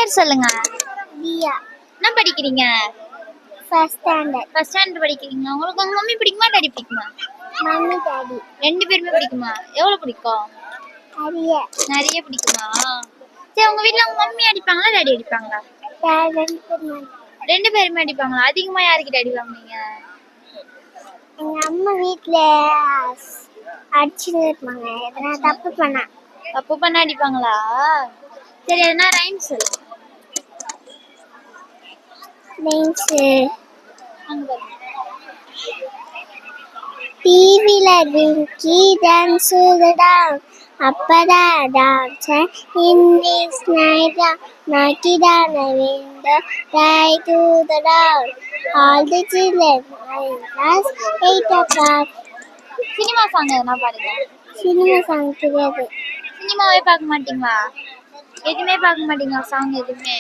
பேர் சொல்லுங்க. தியா. என்ன படிக்கிறீங்க? First standard. ஃபர்ஸ்ட் ஸ்டாண்டர்ட் படிக்கிறீங்க. உங்களுக்கு உங்க மம்மி பிடிக்குமா டாடி பிடிக்குமா? Mummy daddy. ரெண்டு பேருமே பிடிக்குமா? எவ்வளவு பிடிக்கும்? நிறைய பிடிக்குமா? சரி, உங்க வீட்ல உங்க மம்மி அடிப்பாங்களா டாடி அடிப்பாங்களா? ரெண்டு பேருமே அடிப்பாங்களா? அதிகமா யாருக்கிட்ட அடி வாங்குவீங்க? எங்க அம்மா வீட்ல அடிச்சுட்டு இருப்பாங்க. எதனா தப்பு பண்ணா அடிப்பாங்களா? சரி, எதனா ரைம்ஸ் சொல்லு. டிவில விங்கி டான்ஸ் அப்பதா dance in this night knock it down the window try to the door all the children class 8 o'clock. Cinema song எதனா பாடுங்க. சினிமா சாங் தெரியாது. சினிமாவே பார்க்க மாட்டீங்களா? எதுவுமே பார்க்க மாட்டீங்களா? சாங் எதுவுமே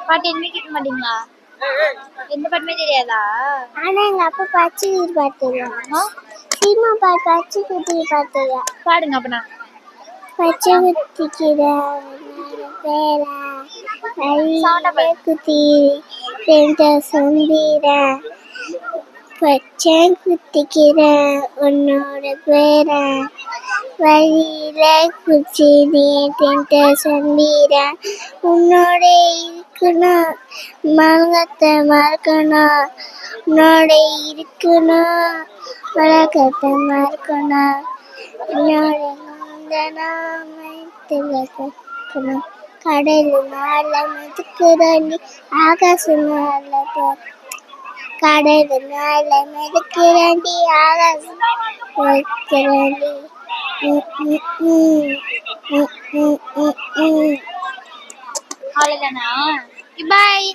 பாட்டு எதுவுமே கேட்க மாட்டீங்களா? எந்த பாட்டுமே தெரியாதா? ஆனா எங்க அப்பா பச்சை பாட்டு தெரியும். சினிமா பாட்டு பச்சை குத்தி பாட்டு தெரியும். பாடுங்க அப்பனா. பச்சை குத்திக்கிற பேரா வழியில குத்தி ரெண்டு சொந்திர பச்சை குத்திக்கிற உன்னோட பேரா வழியில குச்சி நீ ரெண்டு சொந்திர உன்னோட இருக்கணும் மலகத்தை மறக்கணும் உன்னோட இருக்கணும் மலகத்தை மறக்கணும் என்னோட கடல் மேல மிதக்குறி ஆகாசம் மேல கடல் மேல மிதக்குறி ஆகாசம் அவ்வளவுதானா? பாய்.